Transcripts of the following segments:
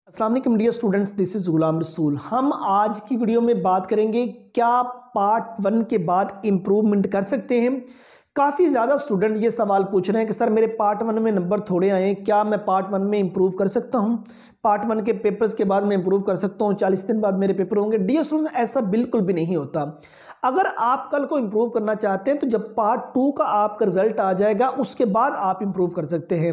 अस्सलाम वालेकुम dear students, this is Ghulam Rasool. हम आज की वीडियो में बात करेंगे क्या पार्ट 1 के बाद इम्प्रूवमेंट कर सकते हैं। काफ़ी ज़्यादा स्टूडेंट ये सवाल पूछ रहे हैं कि सर मेरे पार्ट 1 में नंबर थोड़े आए हैं, क्या मैं पार्ट 1 में इम्प्रूव कर सकता हूँ? पार्ट 1 के पेपर्स के बाद मैं इम्प्रूव कर सकता हूँ, 40 दिन बाद मेरे पेपर होंगे। डियर स्टूडेंट, ऐसा बिल्कुल भी नहीं होता। अगर आप कल को इम्प्रूव करना चाहते हैं तो जब पार्ट 2 का आपका रिजल्ट आ जाएगा उसके बाद आप इम्प्रूव कर सकते हैं।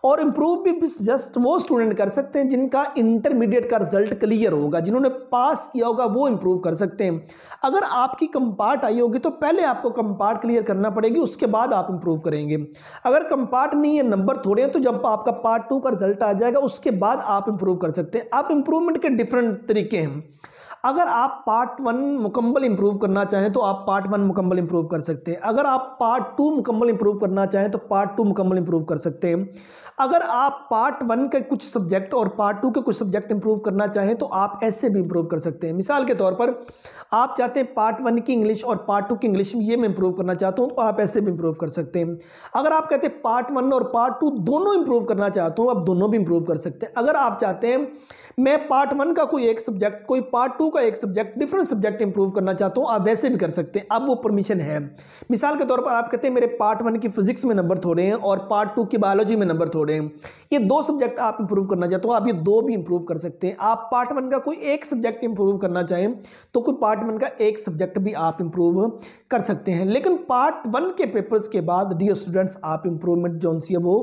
और इम्प्रूव भी जस्ट वो स्टूडेंट कर सकते हैं जिनका इंटरमीडिएट का रिजल्ट क्लियर होगा, जिन्होंने पास किया होगा वो इम्प्रूव कर सकते हैं। अगर आपकी कंपार्ट आई होगी तो पहले आपको कंपार्ट क्लियर करना पड़ेगी, उसके बाद आप इम्प्रूव करेंगे। अगर कंपार्ट नहीं है, नंबर थोड़े हैं, तो जब आपका पार्ट 2 का रिजल्ट आ जाएगा उसके बाद आप इम्प्रूव कर सकते हैं। आप इम्प्रूवमेंट के डिफरेंट तरीके हैं। अगर आप पार्ट 1 मुकम्मल इंप्रूव करना चाहें तो आप पार्ट 1 मुकम्मल इंप्रूव कर सकते हैं। अगर आप पार्ट 2 मुकम्मल इंप्रूव करना चाहें तो पार्ट 2 मुकम्मल इंप्रूव कर सकते हैं। अगर आप पार्ट 1 के कुछ सब्जेक्ट और पार्ट 2 के कुछ सब्जेक्ट इंप्रूव करना चाहें तो आप ऐसे भी इंप्रूव कर सकते हैं। मिसाल के तौर पर आप चाहते हैं पार्ट 1 की इंग्लिश और पार्ट 2 की इंग्लिश में ये मैं इंप्रूव करना चाहता हूं तो आप ऐसे भी इंप्रूव कर सकते हैं। अगर आप कहते हैं पार्ट 1 और पार्ट 2 दोनों इंप्रूव करना चाहता हूं, आप दोनों भी इंप्रूव कर सकते हैं। अगर आप चाहते हैं मैं पार्ट 1 का कोई एक सब्जेक्ट, कोई पार्ट 2 का एक सब्जेक्ट, डिफरेंट सब्जेक्ट इंप्रूव करना चाहता हूं, आप वैसे भी कर सकते हैं। अब वो परमिशन है। मिसाल के तौर पर आप कहते हैं मेरे पार्ट 1 की फिजिक्स में नंबर थोड़े हैं और पार्ट 2 की बायोलॉजी में नंबर थोड़े हैं, ये दो सब्जेक्ट आप इंप्रूव करना चाहते हो, आप ये दो भी इंप्रूव कर सकते हैं। आप पार्ट 1 का कोई एक सब्जेक्ट इंप्रूव करना चाहें तो कोई पार्ट 1 का एक सब्जेक्ट भी आप इंप्रूव कर सकते हैं। लेकिन पार्ट 1 के पेपर्स के बाद डियर स्टूडेंट्स आप इंप्रूवमेंट जो सी है वो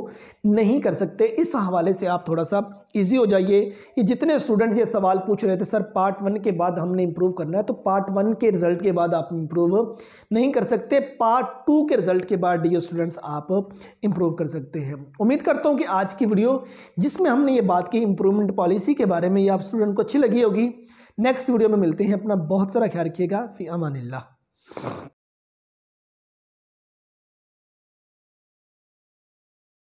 नहीं कर सकते। इस हवाले से आप थोड़ा सा ईजी हो जाइए। ये जितने स्टूडेंट ये सवाल पूछ रहे थे सर पार्ट 1 के बाद हमने इंप्रूव करना है, तो पार्ट 1 के रिजल्ट के बाद आप इंप्रूव नहीं कर सकते, पार्ट 2 के रिजल्ट के बाद डियर स्टूडेंट्स आप इंप्रूव कर सकते हैं। उम्मीद करता हूं कि आज की वीडियो जिसमें हमने ये बात की इंप्रूवमेंट पॉलिसी के बारे में, ये आप स्टूडेंट को अच्छी लगी होगी। नेक्स्ट वीडियो में मिलते हैं। अपना बहुत सारा ख्याल रखिएगा। फी अमानिल्लाह।